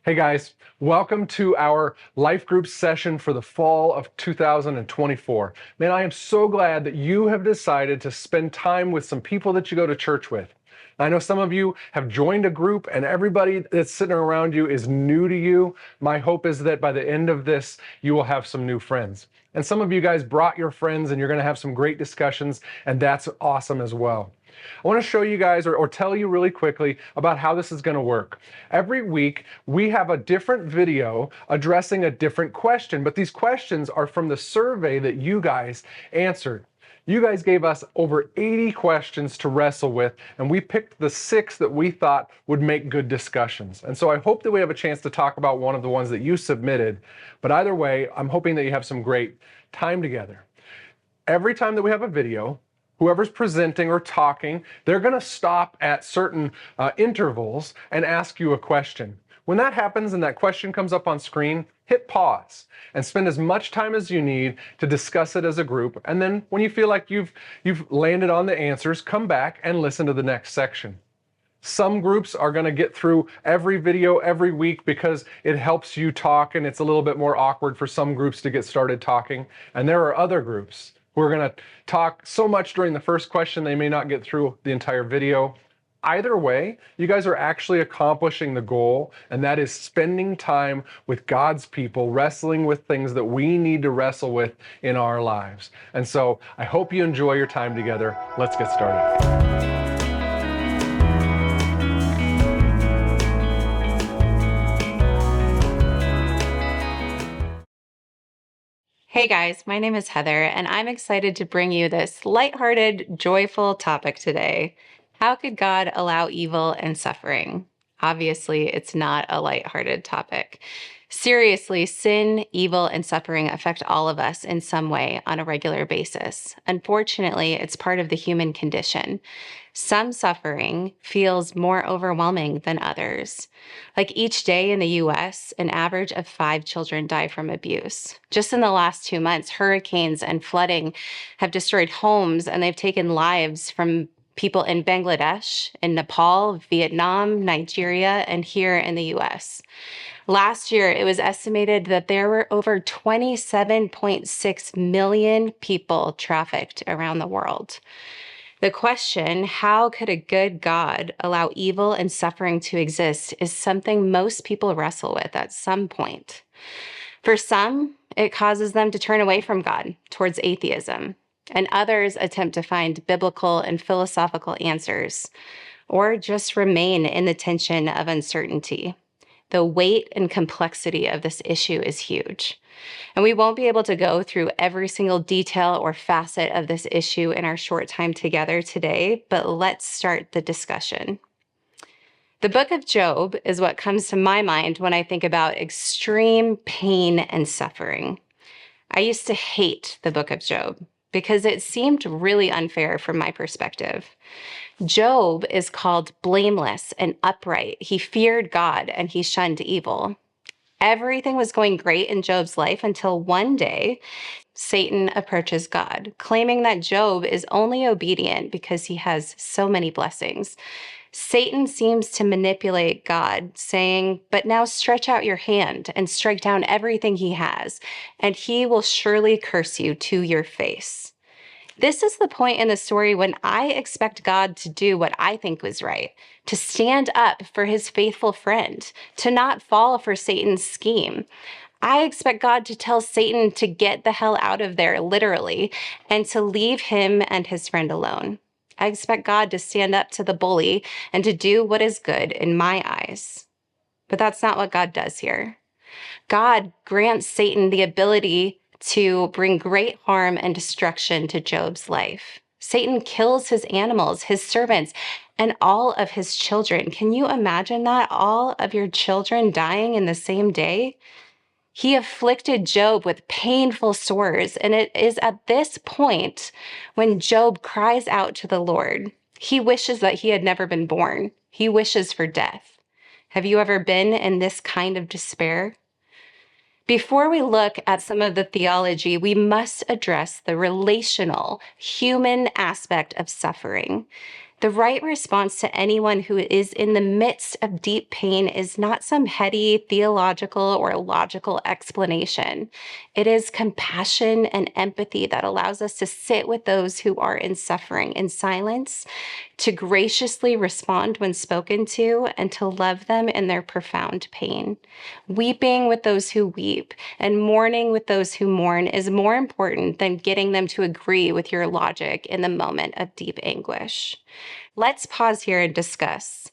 Hey guys, welcome to our life group session for the fall of 2024. Man, I am so glad that you have decided to spend time with some people that you go to church with. I know some of you have joined a group and everybody that's sitting around you is new to you. My hope is that by the end of this, you will have some new friends. And some of you guys brought your friends and you're going to have some great discussions, and that's awesome as well. I want to show you guys or tell you really quickly about how this is going to work. Every week, we have a different video addressing a different question, but these questions are from the survey that you guys answered. You guys gave us over 80 questions to wrestle with, and we picked the 6 that we thought would make good discussions. And so I hope that we have a chance to talk about one of the ones that you submitted. But either way, I'm hoping that you have some great time together. Every time that we have a video, whoever's presenting or talking, they're going to stop at certain intervals and ask you a question. When that happens and that question comes up on screen, hit pause and spend as much time as you need to discuss it as a group. And then when you feel like you've landed on the answers, come back and listen to the next section. Some groups are going to get through every video every week because it helps you talk, and it's a little bit more awkward for some groups to get started talking. And there are other groups who are going to talk so much during the first question they may not get through the entire video. Either way, you guys are actually accomplishing the goal, and that is spending time with God's people, wrestling with things that we need to wrestle with in our lives. And so I hope you enjoy your time together. Let's get started. Hey guys, my name is Heather, and I'm excited to bring you this lighthearted, joyful topic today. How could God allow evil and suffering? Obviously, it's not a lighthearted topic. Seriously, sin, evil, and suffering affect all of us in some way on a regular basis. Unfortunately, it's part of the human condition. Some suffering feels more overwhelming than others. Like each day in the US, an average of 5 children die from abuse. Just in the last 2 months, hurricanes and flooding have destroyed homes, and they've taken lives from people in Bangladesh, in Nepal, Vietnam, Nigeria, and here in the US. Last year, it was estimated that there were over 27.6 million people trafficked around the world. The question, how could a good God allow evil and suffering to exist, is something most people wrestle with at some point. For some, it causes them to turn away from God towards atheism, and others attempt to find biblical and philosophical answers, or just remain in the tension of uncertainty. The weight and complexity of this issue is huge. And we won't be able to go through every single detail or facet of this issue in our short time together today, but let's start the discussion. The book of Job is what comes to my mind when I think about extreme pain and suffering. I used to hate the book of Job because it seemed really unfair from my perspective. Job is called blameless and upright. He feared God and he shunned evil. Everything was going great in Job's life until one day, Satan approaches God, claiming that Job is only obedient because he has so many blessings. Satan seems to manipulate God, saying, "But now stretch out your hand and strike down everything he has, and he will surely curse you to your face." This is the point in the story when I expect God to do what I think was right, to stand up for his faithful friend, to not fall for Satan's scheme. I expect God to tell Satan to get the hell out of there, literally, and to leave him and his friend alone. I expect God to stand up to the bully and to do what is good in my eyes. But that's not what God does here. God grants Satan the ability to bring great harm and destruction to Job's life. Satan kills his animals, his servants, and all of his children. Can you imagine that? All of your children dying in the same day? He afflicted Job with painful sores, and it is at this point when Job cries out to the Lord. He wishes that he had never been born. He wishes for death. Have you ever been in this kind of despair? Before we look at some of the theology, we must address the relational, human aspect of suffering. The right response to anyone who is in the midst of deep pain is not some heady theological or logical explanation. It is compassion and empathy that allows us to sit with those who are in suffering in silence, to graciously respond when spoken to, and to love them in their profound pain. Weeping with those who weep and mourning with those who mourn is more important than getting them to agree with your logic in the moment of deep anguish. Let's pause here and discuss.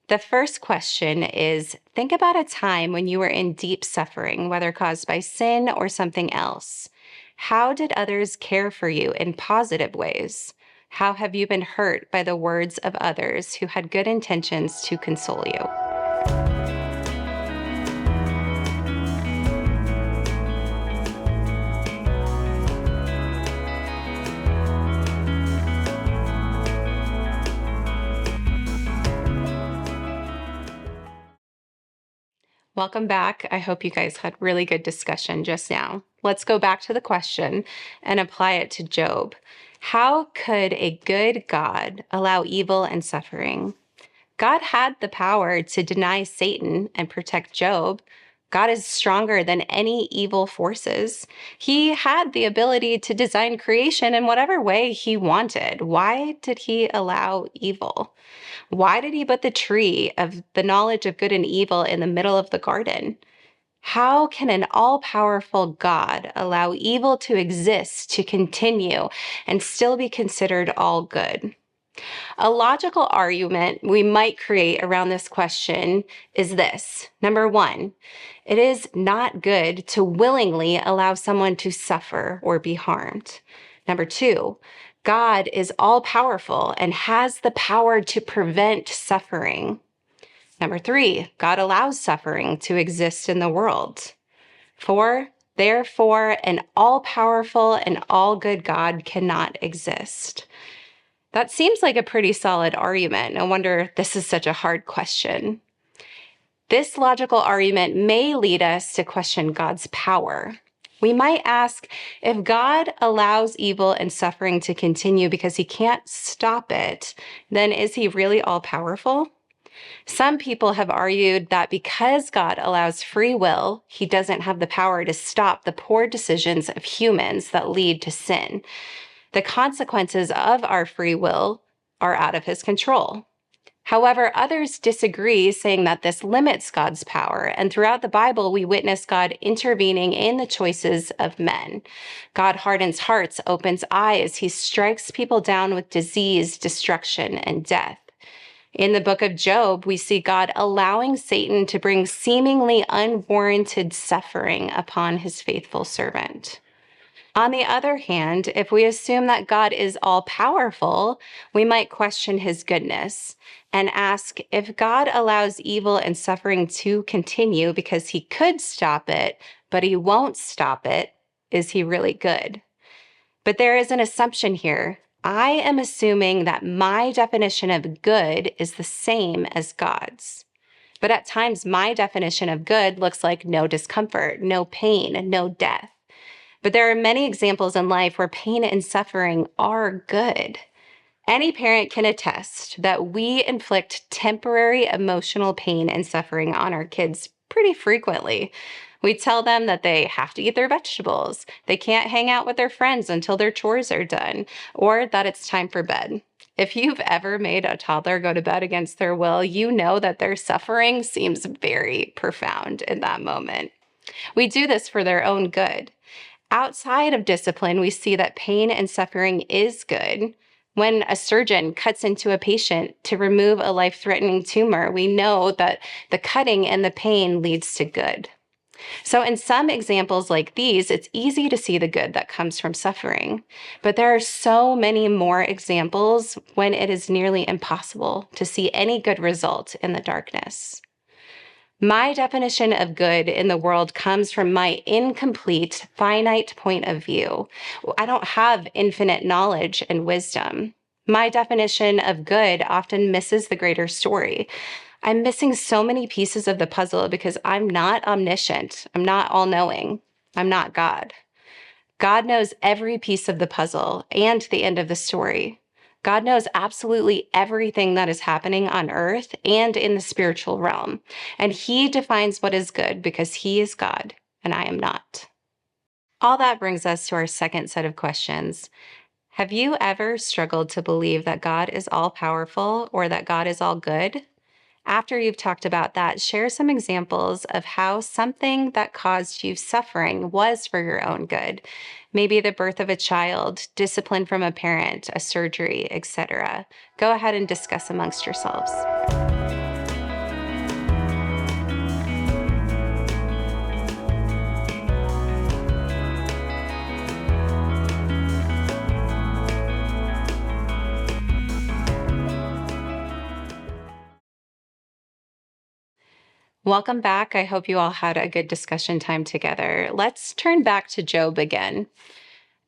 The first question is, think about a time when you were in deep suffering, whether caused by sin or something else. How did others care for you in positive ways? How have you been hurt by the words of others who had good intentions to console you? Welcome back. I hope you guys had really good discussion just now. Let's go back to the question and apply it to Job. How could a good God allow evil and suffering? God had the power to deny Satan and protect Job. God is stronger than any evil forces. He had the ability to design creation in whatever way he wanted. Why did he allow evil? Why did he put the tree of the knowledge of good and evil in the middle of the garden? How can an all-powerful God allow evil to exist, to continue, and still be considered all good? A logical argument we might create around this question is this. Number one, it is not good to willingly allow someone to suffer or be harmed. Number two, God is all-powerful and has the power to prevent suffering. Number three, God allows suffering to exist in the world. Four, therefore, an all-powerful and all-good God cannot exist. That seems like a pretty solid argument. No wonder this is such a hard question. This logical argument may lead us to question God's power. We might ask, if God allows evil and suffering to continue because he can't stop it, then is he really all-powerful? Some people have argued that because God allows free will, he doesn't have the power to stop the poor decisions of humans that lead to sin. The consequences of our free will are out of his control. However, others disagree, saying that this limits God's power. And throughout the Bible, we witness God intervening in the choices of men. God hardens hearts, opens eyes. He strikes people down with disease, destruction, and death. In the book of Job, we see God allowing Satan to bring seemingly unwarranted suffering upon his faithful servant. On the other hand, if we assume that God is all-powerful, we might question his goodness and ask, if God allows evil and suffering to continue because he could stop it, but he won't stop it, is he really good? But there is an assumption here. I am assuming that my definition of good is the same as God's. But at times, my definition of good looks like no discomfort, no pain, no death. But there are many examples in life where pain and suffering are good. Any parent can attest that we inflict temporary emotional pain and suffering on our kids pretty frequently. We tell them that they have to eat their vegetables, they can't hang out with their friends until their chores are done, or that it's time for bed. If you've ever made a toddler go to bed against their will, you know that their suffering seems very profound in that moment. We do this for their own good. Outside of discipline, we see that pain and suffering is good. When a surgeon cuts into a patient to remove a life-threatening tumor, we know that the cutting and the pain leads to good. So in some examples like these, it's easy to see the good that comes from suffering. But there are so many more examples when it is nearly impossible to see any good result in the darkness. My definition of good in the world comes from my incomplete, finite point of view. I don't have infinite knowledge and wisdom. My definition of good often misses the greater story. I'm missing so many pieces of the puzzle because I'm not omniscient. I'm not all-knowing. I'm not God. God knows every piece of the puzzle and the end of the story. God knows absolutely everything that is happening on earth and in the spiritual realm, and he defines what is good because he is God and I am not. All that brings us to our second set of questions. Have you ever struggled to believe that God is all powerful or that God is all good? After you've talked about that, share some examples of how something that caused you suffering was for your own good. Maybe the birth of a child, discipline from a parent, a surgery, etc. Go ahead and discuss amongst yourselves. Welcome back. I hope you all had a good discussion time together. Let's turn back to Job again.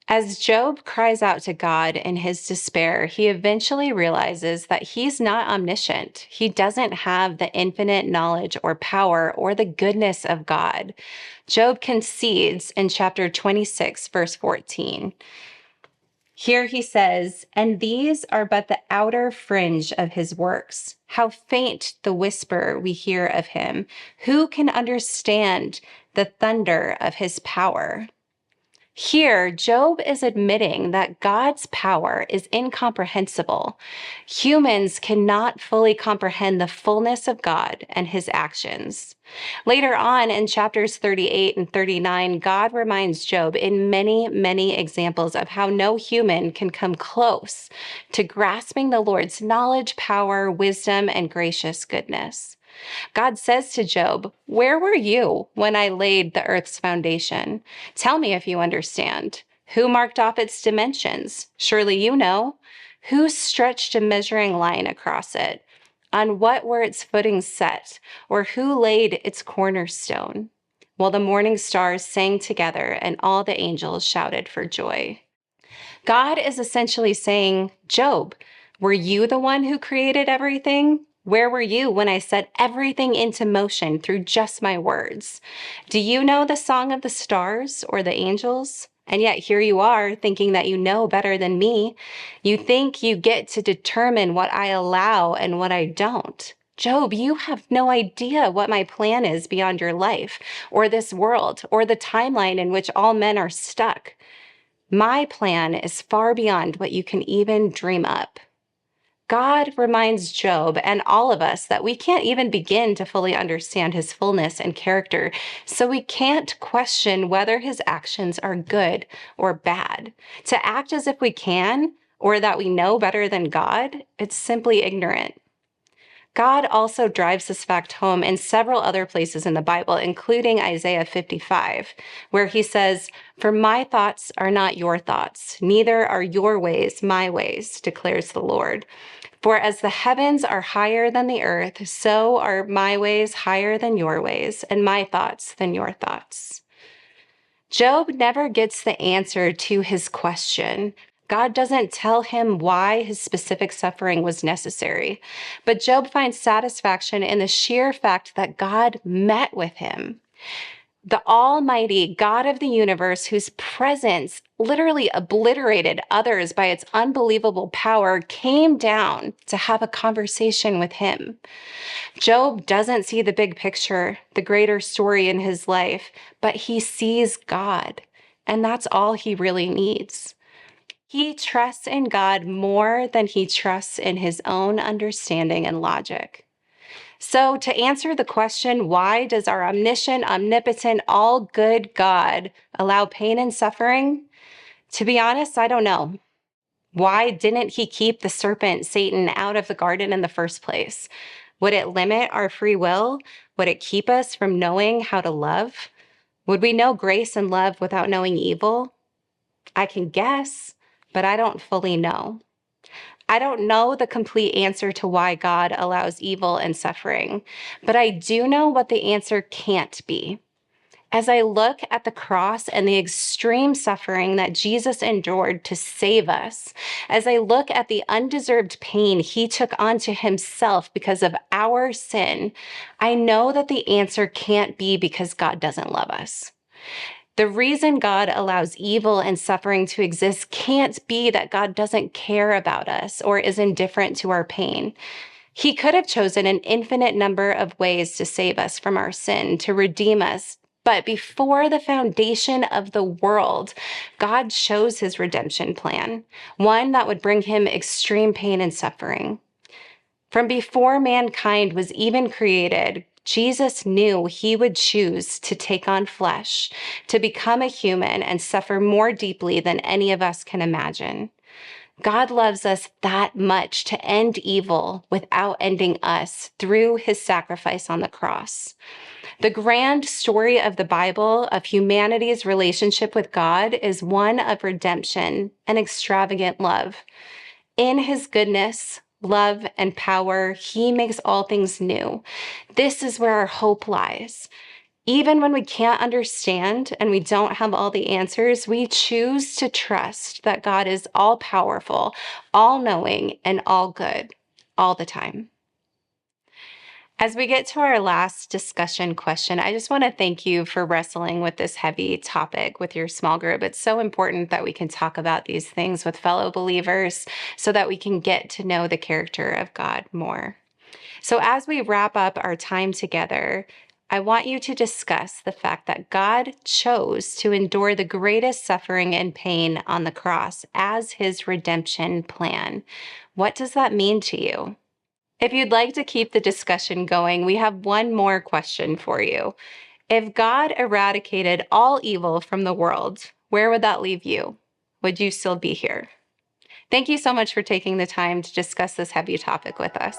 As Job cries out to God in his despair, he eventually realizes that he's not omniscient. He doesn't have the infinite knowledge or power or the goodness of God. Job concedes in chapter 26, verse 14. Here he says, "And these are but the outer fringe of his works. How faint the whisper we hear of him. Who can understand the thunder of his power?" Here, Job is admitting that God's power is incomprehensible. Humans cannot fully comprehend the fullness of God and his actions. Later on in chapters 38 and 39, God reminds Job in many, many examples of how no human can come close to grasping the Lord's knowledge, power, wisdom, and gracious goodness. God says to Job, "Where were you when I laid the earth's foundation? Tell me if you understand. Who marked off its dimensions? Surely you know. Who stretched a measuring line across it? On what were its footings set? Or who laid its cornerstone?" Well, the morning stars sang together and all the angels shouted for joy. God is essentially saying, "Job, were you the one who created everything? Where were you when I set everything into motion through just my words? Do you know the song of the stars or the angels? And yet here you are thinking that you know better than me. You think you get to determine what I allow and what I don't. Job, you have no idea what my plan is beyond your life or this world or the timeline in which all men are stuck. My plan is far beyond what you can even dream up." God reminds Job and all of us that we can't even begin to fully understand his fullness and character, so we can't question whether his actions are good or bad. To act as if we can, or that we know better than God, it's simply ignorant. God also drives this fact home in several other places in the Bible, including Isaiah 55, where he says, "For my thoughts are not your thoughts, neither are your ways my ways, declares the Lord. For as the heavens are higher than the earth, so are my ways higher than your ways, and my thoughts than your thoughts." Job never gets the answer to his question. God doesn't tell him why his specific suffering was necessary, but Job finds satisfaction in the sheer fact that God met with him. The Almighty God of the universe, whose presence literally obliterated others by its unbelievable power, came down to have a conversation with him. Job doesn't see the big picture, the greater story in his life, but he sees God, and that's all he really needs. He trusts in God more than he trusts in his own understanding and logic. So, to answer the question, why does our omniscient, omnipotent, all good God allow pain and suffering? To be honest, I don't know. Why didn't he keep the serpent, Satan, out of the garden in the first place? Would it limit our free will? Would it keep us from knowing how to love? Would we know grace and love without knowing evil? I can guess, but I don't fully know. I don't know the complete answer to why God allows evil and suffering, but I do know what the answer can't be. As I look at the cross and the extreme suffering that Jesus endured to save us, as I look at the undeserved pain he took onto himself because of our sin, I know that the answer can't be because God doesn't love us. The reason God allows evil and suffering to exist can't be that God doesn't care about us or is indifferent to our pain. He could have chosen an infinite number of ways to save us from our sin, to redeem us. But before the foundation of the world, God chose his redemption plan, one that would bring him extreme pain and suffering. From before mankind was even created, Jesus knew he would choose to take on flesh, to become a human and suffer more deeply than any of us can imagine. God loves us that much to end evil without ending us through his sacrifice on the cross. The grand story of the Bible of humanity's relationship with God is one of redemption and extravagant love. In his goodness, love, and power, he makes all things new. This is where our hope lies. Even when we can't understand and we don't have all the answers, we choose to trust that God is all powerful, all knowing, and all good all the time. As we get to our last discussion question, I just want to thank you for wrestling with this heavy topic with your small group. It's so important that we can talk about these things with fellow believers so that we can get to know the character of God more. So, as we wrap up our time together, I want you to discuss the fact that God chose to endure the greatest suffering and pain on the cross as his redemption plan. What does that mean to you? If you'd like to keep the discussion going, we have one more question for you. If God eradicated all evil from the world, where would that leave you? Would you still be here? Thank you so much for taking the time to discuss this heavy topic with us.